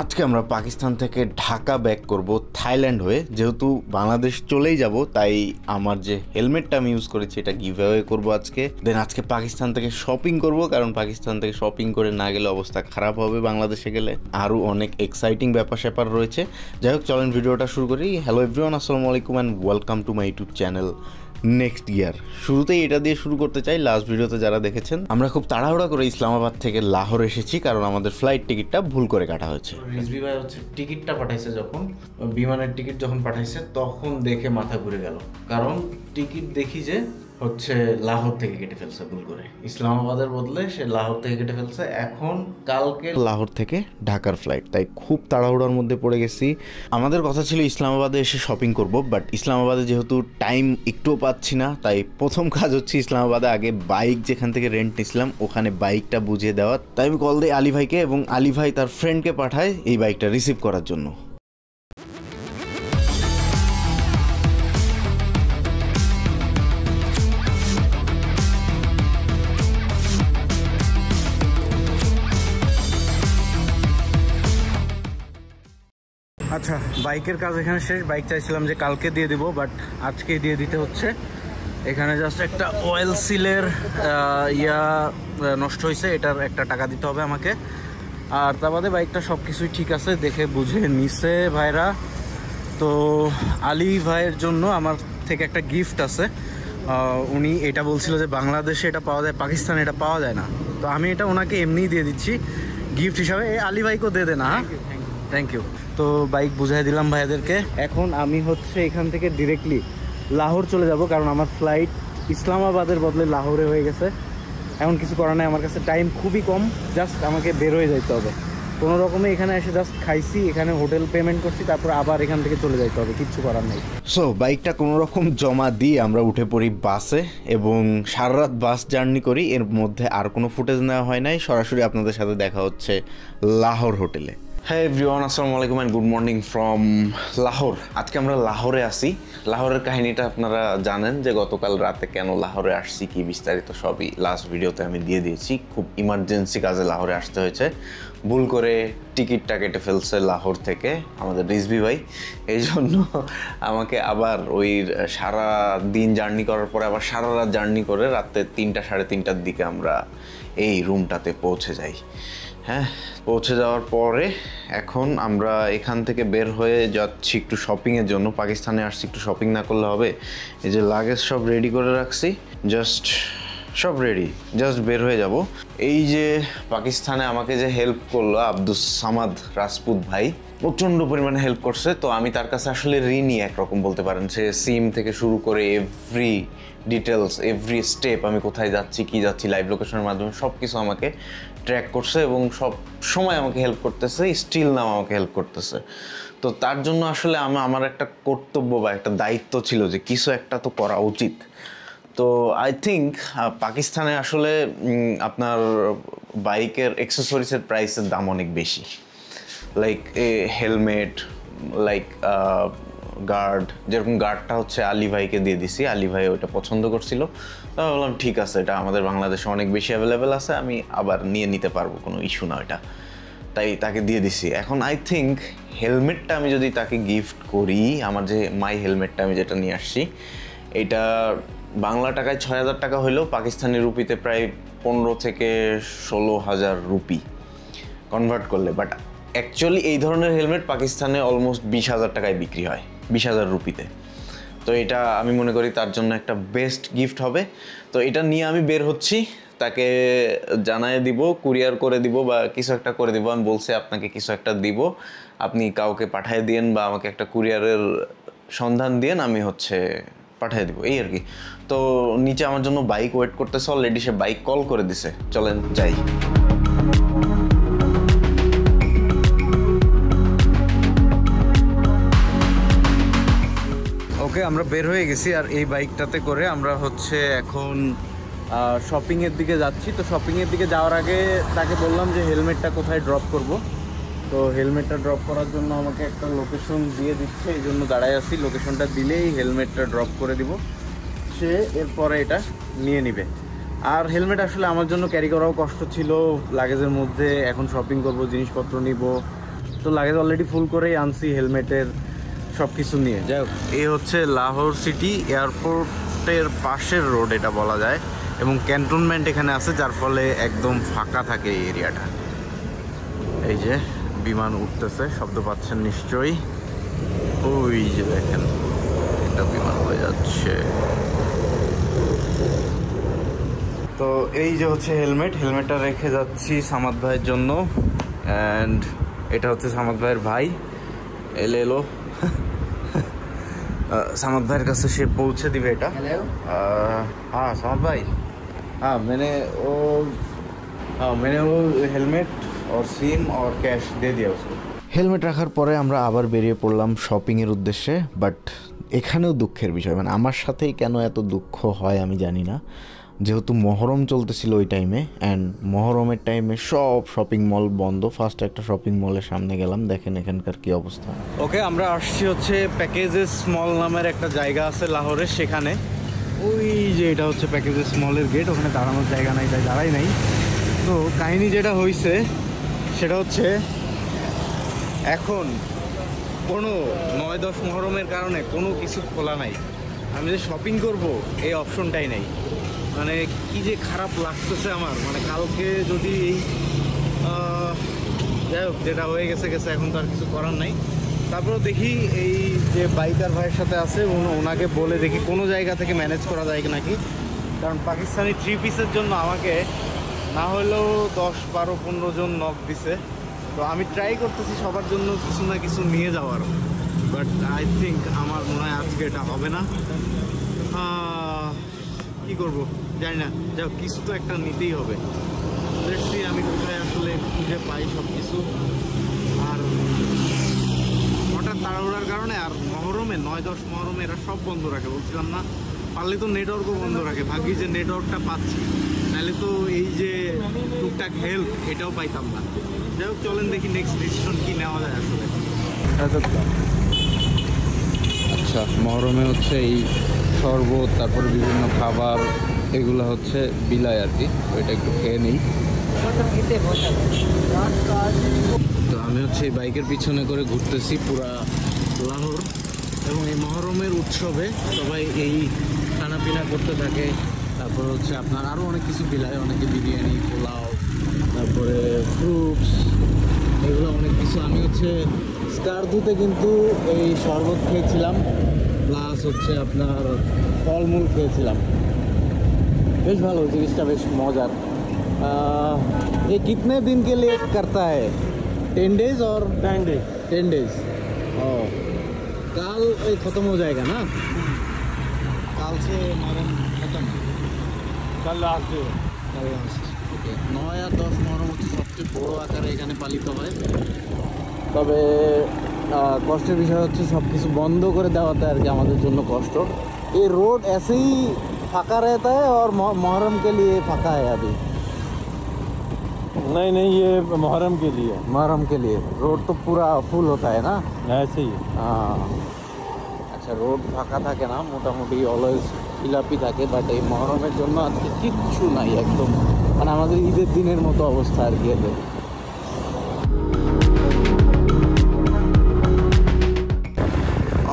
আজকে আমরা পাকিস্তান থেকে ঢাকা ব্যাক করব থাইল্যান্ড হয়ে। যেহেতু বাংলাদেশ চলেই যাব, তাই আমার যে হেলমেটটা আমি ইউজ করেছি এটা গিভ অ্যাওয়ে করবো আজকে। দেন আজকে পাকিস্তান থেকে শপিং করব, কারণ পাকিস্তান থেকে শপিং করে না গেলে অবস্থা খারাপ হবে বাংলাদেশে গেলে। আরও অনেক এক্সাইটিং ব্যাপার স্যাপার রয়েছে। যাই হোক, চলেন ভিডিওটা শুরু করি। হ্যালো এভরিওয়ান, আসসালামু আলাইকুম and welcome to my YouTube channel next year. শুরুতেই এটা দিয়ে শুরু করতে চাই। লাস্ট ভিডিওতে যারা দেখেছেন, আমরা খুব তাড়াহুড়া করে ইসলামাবাদ থেকে লাহোর এসেছি, কারণ আমাদের ফ্লাইট টিকিটটা ভুল করে কাটা হয়েছে। রিজভি ভাই হচ্ছে টিকিটটা পাঠাইছে, যখন বিমানের টিকিট যখন পাঠাইছে তখন দেখে মাথা ঘুরে গেল, কারণ টিকিট দেখি যে হচ্ছে লাহোর থেকে কেটে ফেলছে ভুল করে, ইসলামাবাদের বদলে সে লাহোর থেকে কেটে ফেলছে। এখন কালকে লাহোর থেকে ঢাকার ফ্লাইট, তাই খুব তাড়াহুড়ার মধ্যে পড়ে গেছি। আমাদের কথা ছিল ইসলামাবাদে এসে শপিং করব, বাট ইসলামাবাদে যেহেতু টাইম একটুও পাচ্ছি না, তাই প্রথম কাজ হচ্ছে ইসলামাবাদে আগে বাইক যেখান থেকে রেন্ট নিয়েছিলাম ওখানে বাইকটা বুঝিয়ে দেওয়া। তাই আমি কল দিই আলী ভাইকে, এবং আলী ভাই তার ফ্রেন্ডকে পাঠায় এই বাইকটা রিসিভ করার জন্য। আচ্ছা, বাইকের কাজ এখানে শেষ। বাইক চাইছিলাম যে কালকে দিয়ে দিব, বাট আজকেই দিয়ে দিতে হচ্ছে। এখানে জাস্ট একটা অয়েল সিলের নষ্ট হয়েছে, এটার একটা টাকা দিতে হবে আমাকে। আর তা বাদে বাইকটা সব কিছুই ঠিক আছে, দেখে বুঝে নিছে ভাইরা। তো আলী ভাইয়ের জন্য আমার থেকে একটা গিফট আছে। উনি এটা বলছিল যে বাংলাদেশে এটা পাওয়া যায়, পাকিস্তানে এটা পাওয়া যায় না। তো আমি এটা ওনাকে এমনিই দিয়ে দিচ্ছি গিফট হিসাবে। আলী ভাইকেও দিয়ে দেনা। হ্যাঁ, থ্যাংক ইউ। তো বাইক বুঝাই দিলাম ভাইয়াদেরকে। এখন আমি হচ্ছে এখান থেকে ডিরেক্টলি লাহোর চলে যাব, কারণ আমার ফ্লাইট ইসলামাবাদের বদলে লাহোরে হয়ে গেছে। এখন কিছু করার নাই, আমার কাছে টাইম খুবই কম, জাস্ট আমাকে বের হয়ে যাইতে হবে কোনো রকমে। এখানে এসে জাস্ট খাইছি, এখানে হোটেল পেমেন্ট করছি, তারপর আবার এখান থেকে চলে যাইতে হবে, কিচ্ছু করার নেই। সো বাইকটা কোনো রকম জমা দিয়ে আমরা উঠে পড়ি বাসে, এবং সারা রাত বাস জার্নি করি। এর মধ্যে আর কোনো ফুটেজ নেওয়া হয় নাই, সরাসরি আপনাদের সাথে দেখা হচ্ছে লাহোর হোটেলে। হ্যাঁ এভরিওয়ান, আসসালামু আলাইকুম and good morning from Lahore. আজকে আমরা লাহোরে আসি। লাহোরের কাহিনীটা আপনারা জানেন যে গতকাল রাতে কেন লাহোরে আসছি, কি বিস্তারিত সবই লাস্ট ভিডিওতে আমি দিয়ে দিয়েছি। খুব ইমার্জেন্সি কাজে লাহোরে আসতে হয়েছে। ভুল করে টিকিটটা কেটে ফেলছে লাহোর থেকে আমাদের রিজভি ভাই। এই জন্য আমাকে আবার ওই সারা দিন জার্নি করার পরে আবার সারা রাত জার্নি করে রাতে 3টা সাড়ে 3টার দিকে আমরা এই রুমটাতে পৌঁছে যাই। হ্যাঁ, পৌঁছে যাওয়ার পরে এখন আমরা এখান থেকে বের হয়ে যাচ্ছি একটু শপিংয়ের জন্য। পাকিস্তানে আসছি, একটু শপিং না করলে হবে। এই যে লাগেজ সব রেডি করে রাখছি, জাস্ট সব রেডি, জাস্ট বের হয়ে যাব। এই যে পাকিস্তানে আমাকে যে হেল্প করলো আব্দুস সামাদ রাজপুত ভাই, প্রচণ্ড পরিমাণে হেল্প করছে। তো আমি তার কাছে আসলে ঋণী একরকম বলতে পারেন। সে সিম থেকে শুরু করে এভরি ডিটেলস, এভরি স্টেপ, আমি কোথায় যাচ্ছি, কি যাচ্ছি, লাইভ লোকেশনের মাধ্যমে সব কিছু আমাকে ট্র্যাক করছে এবং সব সময় আমাকে হেল্প করতেছে, স্টিল নাও আমাকে হেল্প করতেছে। তো তার জন্য আসলে আমার একটা কর্তব্য বা একটা দায়িত্ব ছিল যে কিছু একটা তো করা উচিত। তো আই থিঙ্ক পাকিস্তানে আসলে আপনার বাইকের অ্যাক্সেসরিজের প্রাইসের দাম অনেক বেশি। লাইক হেলমেট, লাইক গার্ড, যেরকম গার্ডটা হচ্ছে আলী ভাইকে দিয়ে দিছি। আলী ভাই ওইটা পছন্দ করছিল, তো আমি বললাম ঠিক আছে, এটা আমাদের বাংলাদেশে অনেক বেশি অ্যাভেলেবেল আছে, আমি আবার নিয়ে নিতে পারবো, কোনো ইস্যু না এটা। তাই তাকে দিয়ে দিছি। এখন আই থিঙ্ক হেলমেটটা আমি যদি তাকে গিফট করি, আমার যে মাই হেলমেটটা আমি যেটা নিয়ে আসছি, এটা বাংলা টাকায় 6,000 টাকা হইলেও পাকিস্তানি রুপিতে প্রায় 15 থেকে 16,000 রুপি কনভার্ট করলে। বাট অ্যাকচুয়ালি এই ধরনের হেলমেট পাকিস্তানে অলমোস্ট 20,000 টাকায় বিক্রি হয়, 20,000 রুপিতে। তো এটা আমি মনে করি তার জন্য একটা বেস্ট গিফট হবে। তো এটা নিয়ে আমি বের হচ্ছি, তাকে জানায় দিব, কুরিয়ার করে দিব বা কিছু একটা করে দিব। আমি বলছি আপনাকে কিছু একটা দিব, আপনি কাউকে পাঠিয়ে দিয়েন বা আমাকে একটা কুরিয়ারের সন্ধান দিয়েন, আমি হচ্ছে পাঠিয়ে দিব, এই আর কি। তো নিচে আমার জন্য বাইক ওয়েট করতেছে অলরেডি, সে বাইক কল করে দিছে। চলেন যাই। ওকে, আমরা বের হয়ে গেছি। আর এই বাইকটাতে করে আমরা হচ্ছে এখন শপিংয়ের দিকে যাচ্ছি। তো শপিংয়ের দিকে যাওয়ার আগে তাকে বললাম যে হেলমেটটা কোথায় ড্রপ করব। তো হেলমেটটা ড্রপ করার জন্য আমাকে একটা লোকেশন দিয়ে দিচ্ছে, এই জন্য দাঁড়ায় আছি। লোকেশনটা দিলেই হেলমেটটা ড্রপ করে দিব, সে এরপরে এটা নিয়ে নিবে। আর হেলমেট আসলে আমার জন্য ক্যারি করাও কষ্ট ছিল লাগেজের মধ্যে। এখন শপিং করব, জিনিসপত্র নিব, তো লাগেজ অলরেডি ফুল করেই আনছি, হেলমেটের সব কিছু নিয়ে। যাই হোক, এই হচ্ছে লাহোর সিটি এয়ারপোর্টের পাশের রোড এটা বলা যায়, এবং ক্যান্টনমেন্ট এখানে আছে, যার ফলে একদম ফাঁকা থাকে এই এরিয়াটা। এই যে বিমান উঠতেছে, শব্দ পাচ্ছেন নিশ্চয়ই, ওই যে দেখেন একটা বিমান হয়ে যাচ্ছে। তো এই যে হচ্ছে হেলমেটটা রেখে যাচ্ছি সামাদ ভাইয়ের জন্য, অ্যান্ড এটা হচ্ছে সামাদ ভাইয়ের ভাই এলো सामद भाई का से पहुँचे दी बेटा। हाँ सामद भाई, हाँ मैंने वो हेलमेट और सिम और कैश दे दिया उसको। হেলমেট রাখার পরে আমরা আবার বেরিয়ে পড়লাম শপিংয়ের উদ্দেশ্যে। বাট এখানেও দুঃখের বিষয়, মানে আমার সাথেই কেন এত দুঃখ হয় আমি জানি না। যেহেতু মহরম চলতেছিল ওই টাইমে, অ্যান্ড মহরমের টাইমে সব শপিং মল বন্ধ। ফার্স্ট একটা শপিং মলের সামনে গেলাম, দেখেন এখানকার কি অবস্থা। ওকে, আমরা আসছি হচ্ছে প্যাকেজেস মল নামের একটা জায়গা আছে লাহোরে, সেখানে ওই যে এটা হচ্ছে প্যাকেজেস মলের গেট, ওখানে দাঁড়ানোর জায়গা নাই, তাই দাঁড়াই নাই। তো কাহিনী যেটা হয়েছে সেটা হচ্ছে এখন কোনো 9-10 মহরমের কারণে কোনো কিছু খোলা নাই। আমি যে শপিং করব এই অপশনটাই নেই। মানে কি যে খারাপ লাগতেছে আমার, মানে কালকে যদি এই যাই হোক যেটা হয়ে গেছে গেছে, এখন তো আর কিছু করার নাই। তারপরেও দেখি এই যে বাইকার ভাইয়ের সাথে আছে ওনাকে বলে দেখি কোনো জায়গা থেকে ম্যানেজ করা যায় নাকি, কারণ পাকিস্তানি 3 পিসের জন্য আমাকে না হলেও 10-12-15 জন নক দিছে। তো আমি ট্রাই করতেছি সবার জন্য কিছু না কিছু নিয়ে যাওয়ার, বাট আই থিঙ্ক আমার মনে হয় আজকে এটা হবে না। কি করব জানি না, যাই হোক কিছু তো একটা নিতেই হবে। দেখছি আমি কোথায় আসলে খুঁজে পাই সব কিছু। আর হঠাৎ তাড়াহুড়ার কারণে আর মহরমে 9-10 মহরমে এরা সব বন্ধ রাখে, বলছিলাম না, পারলে তো নেটওয়ার্কও বন্ধ রাখে। ভাগ্যি যে নেটওয়ার্কটা পাচ্ছি, নাহলে তো এই যে টুকটাক হেল্প এটাও পাইতাম না। যাই হোক চলেন দেখি নেক্সট ডিসিশন কী নেওয়া যায় আসলে। আচ্ছা, মহরমে হচ্ছে এই শরবত, তারপরে বিভিন্ন খাবার, এগুলো হচ্ছে বিলায় আর কি। ওইটা একটু খেয়ে নিই। তো আমি হচ্ছে এই বাইকের পিছনে করে ঘুরতেছি পুরা লাহোর, এবং এই মহরমের উৎসবে সবাই এই খানাপিনা করতে থাকে। তারপরে হচ্ছে আপনার আরও অনেক কিছু বিলায়, অনেকে বিরিয়ানি, পোলাও, তারপরে ফ্রুটস, এগুলো অনেক কিছু। আমি হচ্ছে স্কারদুতে কিন্তু এই শরবত খেয়েছিলাম, প্লাস হচ্ছে আপনার ফলমূল খেয়েছিলাম, বেশ ভালো জিনিসটা, বেশ মজার। ये कितने दिन के लिए करता है? 10 डेज और 10 डेज। और कल ख़त्म हो जाएगा ना? कल से मरम खत्म, कल लास्ट डे, कल लास्ट। ओके, 9 या 10 মহরম হচ্ছে সবচেয়ে বড়ো আকারে এখানে পালিত হয়। তবে কষ্টের বিষয় হচ্ছে সব কিছু বন্ধ করে দেওয়াতে আর কি আমাদের জন্য কষ্ট। ये रोड ऐसे ही फाका रहता है और मुहर्रम के लिए फाका है अभी? नहीं, ये मुहर्रम के लिए। मुहर्रम के लिए रोड तो पूरा फुल होता है ना? ऐसे ही। हाँ, अच्छा, रोड ফাঁকা থাকে না, মোটামুটি অলওয়েজ ফিলাপি থাকে। বাট এই মহরমের জন্য আজকে কিচ্ছু নাই, একদম মানে আমাদের ঈদের দিনের মতো অবস্থা আর কি। এতে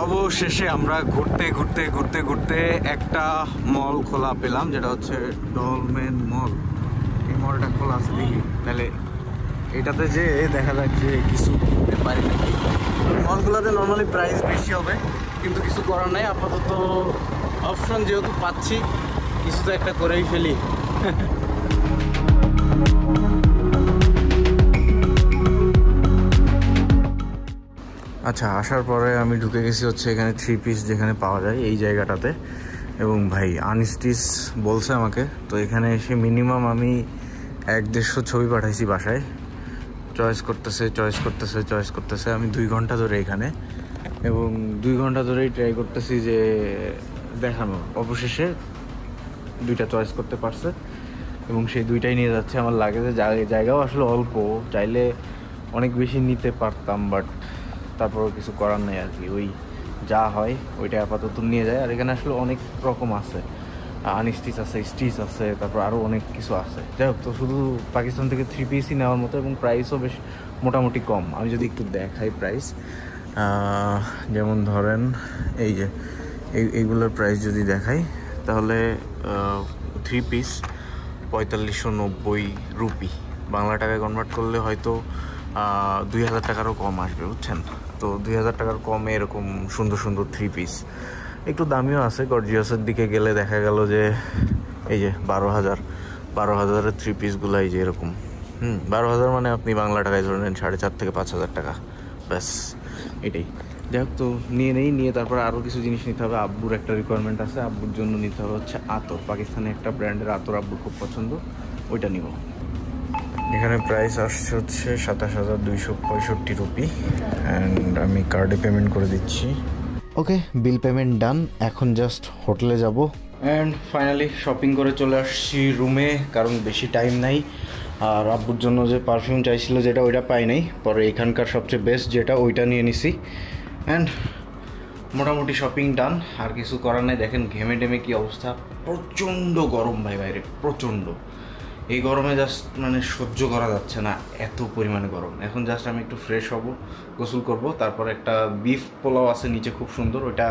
অবশেষে আমরা ঘুরতে ঘুরতে ঘুরতে ঘুরতে একটা মল খোলা পেলাম, যেটা হচ্ছে ডলমেন মল। এই মলটা খোলা আছে দেখি, তাহলে এটাতে যে দেখা যাচ্ছে কিছু পারি নাকি। মলগুলোতে নর্মালি প্রাইস বেশি হবে, কিন্তু কিছু করার নাই। আপাতত অপশন যেহেতু পাচ্ছি, কিছু তো একটা করেই ফেলি। আচ্ছা, আসার পরে আমি ঢুকে গেছি হচ্ছে এখানে 3 পিস যেখানে পাওয়া যায় এই জায়গাটাতে, এবং ভাই আনস্টিচ বলছে আমাকে। তো এখানে এসে মিনিমাম আমি 1-150 ছবি পাঠাইছি বাসায়। চয়েস করতেছে আমি 2 ঘন্টা ধরে এখানে, এবং 2 ঘন্টা ধরেই ট্রাই করতেছি যে দেখানো। অবশেষে 2টা চয়েস করতে পারছে, এবং সেই 2টাই নিয়ে যাচ্ছে। আমার লাগে যে জায়গাও আসলে অল্প, চাইলে অনেক বেশি নিতে পারতাম, বাট তারপরও কিছু করার নেই আর কি। ওই যা হয় ওইটা আপাতত নিয়ে যায়। আর এখানে আসলে অনেক রকম আছে, আনস্টিচ আছে, স্টিচ আছে, তারপর আরও অনেক কিছু আছে। যাই হোক, তো শুধু পাকিস্তান থেকে 3 পিসই নেওয়ার মতো এবং প্রাইসও বেশ মোটামুটি কম। আমি যদি একটু দেখাই প্রাইস, যেমন ধরেন এই যে এইগুলোর প্রাইস যদি দেখাই তাহলে 3 পিস 4590 রুপি, বাংলা টাকায় কনভার্ট করলে হয়তো 2000 টাকারও কম আসবে, বুঝছেন? তো 2000 টাকার কমে এরকম সুন্দর সুন্দর 3 পিস, একটু দামিও আছে। গর্জিয়াসের দিকে গেলে দেখা গেল যে এই যে 12,000-12,000-এর 3 পিসগুলো এই যে এরকম 12,000 মানে আপনি বাংলা টাকায় ধরে নেন 4,500 থেকে 5,000 টাকা, ব্যাস এটাই। যাই হোক, তো নিয়ে তারপর আরও কিছু জিনিস নিতে হবে। আব্বুর একটা রিকোয়ারমেন্ট আছে, আব্বুর জন্য নিতে হবে হচ্ছে আতর, পাকিস্তানে একটা ব্র্যান্ডের আতর আব্বুর খুব পছন্দ, ওইটা নিব। এখানে প্রাইস আসছে হচ্ছে 27,265 রুপি, অ্যান্ড আমি কার্ডে পেমেন্ট করে দিচ্ছি। ওকে, বিল পেমেন্ট ডান। এখন জাস্ট হোটেলে যাব। অ্যান্ড ফাইনালি শপিং করে চলে আসছি রুমে, কারণ বেশি টাইম নাই। আর আব্বুর জন্য যে পারফিউম চাইছিল যেটা, ওইটা পাই নাই, পরে এখানকার সবচেয়ে বেস্ট যেটা ওইটা নিয়ে নিছি। অ্যান্ড মোটামুটি শপিং ডান, আর কিছু করার নাই। দেখেন ঘেমে টেমে কী অবস্থা, প্রচণ্ড গরম ভাই বাইরে, প্রচণ্ড। এই গরমে জাস্ট মানে সহ্য করা যাচ্ছে না, এত পরিমাণে গরম। এখন জাস্ট আমি একটু ফ্রেশ হব, গোসল করব, তারপর একটা বিফ পোলাও আছে নিচে খুব সুন্দর, ওইটা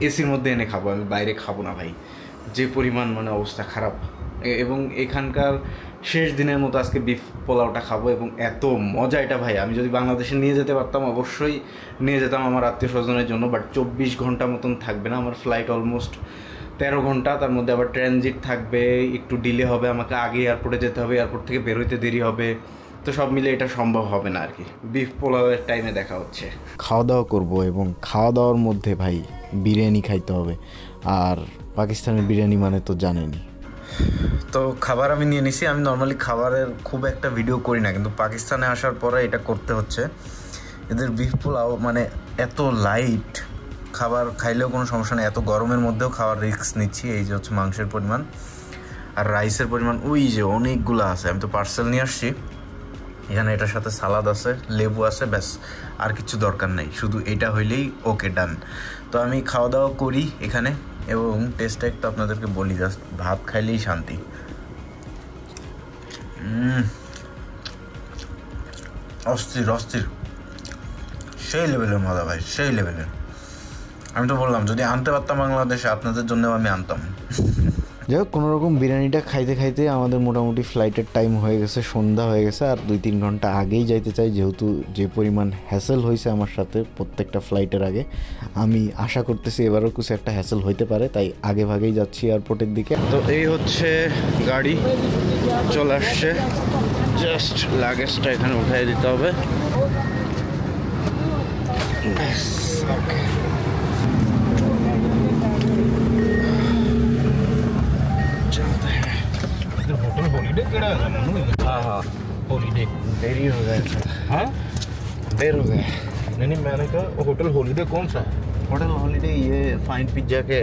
এসির মধ্যে এনে খাবো, আমি বাইরে খাবো না ভাই, যে পরিমাণ মানে অবস্থা খারাপ। এবং এখানকার শেষ দিনের মতো আজকে বিফ পোলাওটা খাবো, এবং এত মজা এটা ভাই। আমি যদি বাংলাদেশে নিয়ে যেতে পারতাম অবশ্যই নিয়ে যেতাম আমার আত্মীয় স্বজনের জন্য, বাট 24 ঘন্টা মতন থাকবে না, আমার ফ্লাইট অলমোস্ট 13 ঘন্টা, তার মধ্যে আবার ট্রানজিট থাকবে, একটু ডিলে হবে, আমাকে আগে এয়ারপোর্টে যেতে হবে, এয়ারপোর্ট থেকে বেরোইতে দেরি হবে, তো সব মিলে এটা সম্ভব হবে না আর কি। বিফ পোলাওয়ের টাইমে দেখা হচ্ছে। খাওয়া দাওয়া করবো, এবং খাওয়া দাওয়ার মধ্যে ভাই বিরিয়ানি খাইতে হবে, আর পাকিস্তানের বিরিয়ানি মানে তো জানেনই। তো খাবার আমি নিয়ে নিছি। আমি নর্মালি খাবারের খুব একটা ভিডিও করি না, কিন্তু পাকিস্তানে আসার পরে এটা করতে হচ্ছে। এদের বিফ পোলাও মানে এত লাইট, খাবার খাইলেও কোনো সমস্যা নেই, এত গরমের মধ্যেও খাওয়ার রিস্ক নিচ্ছি। এই যে হচ্ছে মাংসের পরিমাণ আর রাইসের পরিমাণ, ওই যে অনেকগুলো আছে। আমি তো পার্সেল নিয়ে আসছি, এখানে এটার সাথে সালাদ আছে, লেবু আছে, ব্যাস আর কিছু দরকার নেই, শুধু এটা হইলেই ওকে ডান। তো আমি খাওয়া দাওয়া করি এখানে, এবং টেস্টটা একটু আপনাদেরকে বলি, জাস্ট ভাত খাইলেই শান্তি। অস্থির অস্থির, সেই লেভেলের মজা ভাই, সেই লেভেলের। আমি তো বললাম যদি আনতে পারতাম বাংলাদেশে, আপনাদের জন্যও আমি আনতাম। যাই হোক, কোনোরকম বিরিয়ানিটা খাইতে খাইতে আমাদের মোটামুটি ফ্লাইটের টাইম হয়ে গেছে, সন্ধ্যা হয়ে গেছে। আর 2-3 ঘন্টা আগেই যাইতে চাই, যেহেতু যে পরিমাণ হ্যাসেল হয়েছে আমার সাথে প্রত্যেকটা ফ্লাইটের আগে, আমি আশা করতেছি এবারও কিছু একটা হ্যাসেল হইতে পারে, তাই আগে ভাগেই যাচ্ছি এয়ারপোর্টের দিকে। তো এই হচ্ছে গাড়ি চলে আসছে, জাস্ট লাগেজটা এখানে উঠাই দিতে হবে। होटल हॉलीडे केड़ा है मनु? हाँ हाँ, हॉलीडे देरी हो गया। हाँ देर हो गया। नहीं मैंने कहा होटल हॉलीडे कौन सा? होटल हॉलीडे ये फाइन पिज्जा के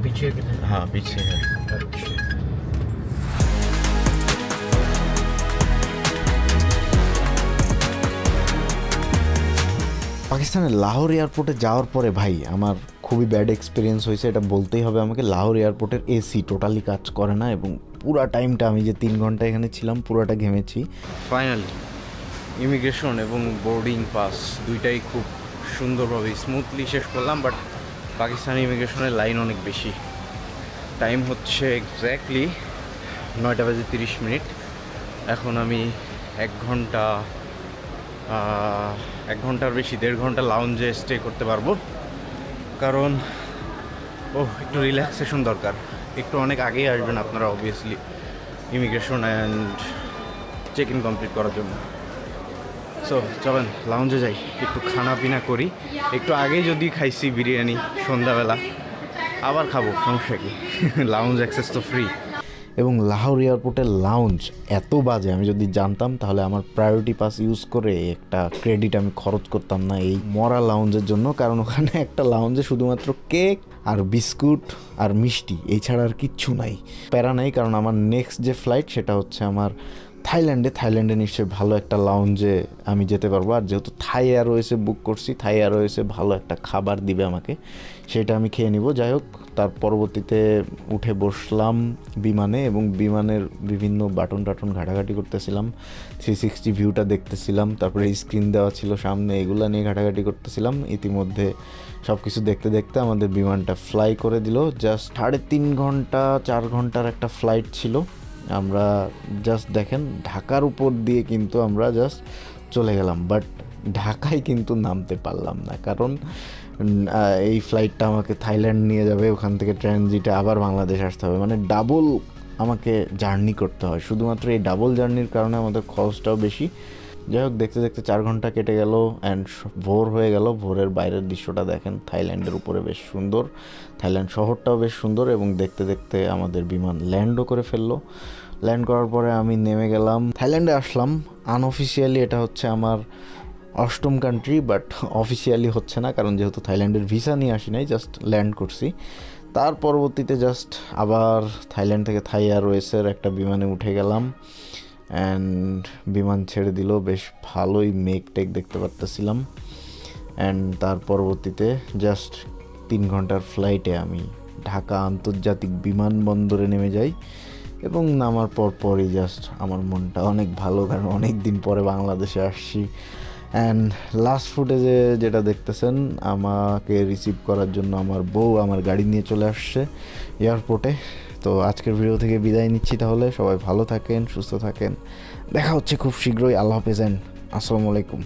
पीछे की हाँ पीछे है। अच्छा পাকিস্তানের লাহোর এয়ারপোর্টে যাওয়ার পরে ভাই আমার খুবই ব্যাড এক্সপিরিয়েন্স হয়েছে, এটা বলতেই হবে আমাকে। লাহোর এয়ারপোর্টের এসি টোটালি কাজ করে না, এবং পুরা টাইমটা আমি যে 3 ঘন্টা এখানে ছিলাম পুরাটা ঘেমেছি। ফাইনালি ইমিগ্রেশন এবং বোর্ডিং পাস দুইটাই খুব সুন্দরভাবে স্মুথলি শেষ করলাম, বাট পাকিস্তানি ইমিগ্রেশনের লাইন অনেক বেশি। টাইম হচ্ছে এক্স্যাক্টলি 9:30। এখন আমি 1 ঘন্টার বেশি 1.5 ঘন্টা লাউঞ্জে স্টে করতে পারবো, কারণ একটু রিল্যাক্সেশন দরকার। একটু অনেক আগেই আসবেন আপনারা obviously immigration and check in complete করার জন্য। সো চলেন লাউঞ্জে যাই, একটু খানা পিনা করি। একটু আগে যদি খাইছি বিরিয়ানি সন্ধ্যাবেলা, আবার খাবো, সমস্যা কি, লাউঞ্জ অ্যাক্সেস তো ফ্রি। এবং লাহোর এয়ারপোর্টের লাউঞ্জ এত বাজে, আমি যদি জানতাম তাহলে আমার প্রায়োরিটি পাস ইউজ করে একটা ক্রেডিট আমি খরচ করতাম না এই মরা লাউঞ্জের জন্য, কারণ ওখানে একটা লাউঞ্জে শুধুমাত্র কেক আর বিস্কুট আর মিষ্টি, এই ছাড়া আর কিচ্ছু নাই। প্যারা নাই, কারণ আমার নেক্সট যে ফ্লাইট সেটা হচ্ছে আমার থাইল্যান্ডে নিশ্চয়ই ভালো একটা লাউঞ্জে আমি যেতে পারবো। আর যেহেতু থাই এয়ারওয়েজে বুক করছি, থাই এয়ারওয়েজে ভালো একটা খাবার দিবে আমাকে, সেটা আমি খেয়ে নিব। যাই হোক, তার পরবর্তীতে উঠে বসলাম বিমানে এবং বিমানের বিভিন্ন বাটন টাটন ঘাটাঘাটি করতেছিলাম, 360 ভিউটা দেখতেছিলাম, তারপরে স্ক্রিন দেওয়া ছিল সামনে, এগুলো নিয়ে ঘাটাঘাটি করতেছিলাম। ইতিমধ্যে সব কিছু দেখতে দেখতে আমাদের বিমানটা ফ্লাই করে দিল। জাস্ট 3.5 ঘন্টা 4 ঘন্টার একটা ফ্লাইট ছিল। আমরা জাস্ট দেখেন ঢাকার উপর দিয়ে কিন্তু আমরা জাস্ট চলে গেলাম, বাট ঢাকায় কিন্তু নামতে পারলাম না, কারণ এই ফ্লাইটটা আমাকে থাইল্যান্ড নিয়ে যাবে, ওখান থেকে ট্রানজিটে আবার বাংলাদেশ আসতে হবে, মানে ডাবল আমাকে জার্নি করতে হয়। শুধুমাত্র এই ডাবল জার্নির কারণে আমাদের খরচটাও বেশি। যাই হোক, দেখতে দেখতে 4 ঘন্টা কেটে গেল অ্যান্ড ভোর হয়ে গেল। ভোরের বাইরের দৃশ্যটা দেখেন, থাইল্যান্ডের উপরে বেশ সুন্দর, থাইল্যান্ড শহরটাও বেশ সুন্দর, এবং দেখতে দেখতে আমাদের বিমান ল্যান্ডও করে ফেললো। ল্যান্ড করার পরে আমি নেমে গেলাম, থাইল্যান্ডে আসলাম। আনঅফিসিয়ালি এটা হচ্ছে আমার 8ম কান্ট্রি, বাট অফিসিয়ালি হচ্ছে না, কারণ যেহেতু থাইল্যান্ডের ভিসা নিয়ে আসি নাই, জাস্ট ল্যান্ড করছি। তার পরবর্তীতে জাস্ট আবার থাইল্যান্ড থেকে থাই এয়ারওয়েজের একটা বিমানে উঠে গেলাম অ্যান্ড বিমান ছেড়ে দিল। বেশ ভালোই মেঘ টেক দেখতে পারতেছিলাম। অ্যান্ড তার পরবর্তীতে জাস্ট 3 ঘন্টার ফ্লাইটে আমি ঢাকা আন্তর্জাতিক বিমানবন্দরে নেমে যাই, এবং নামার পরই জাস্ট আমার মনটা অনেক ভালো, কারণ অনেক দিন পরে বাংলাদেশে আসছি। অ্যান্ড লাস্ট ফুটেজে যেটা দেখতেছেন, আমাকে রিসিভ করার জন্য আমার বউ আমার গাড়ি নিয়ে চলে আসছে এয়ারপোর্টে। তো আজকের ভিডিও থেকে বিদায় নিচ্ছি, তাহলে সবাই ভালো থাকেন, সুস্থ থাকেন, দেখা হচ্ছে খুব শীঘ্রই। আল্লাহ হাফেজ, আসসালামু আলাইকুম।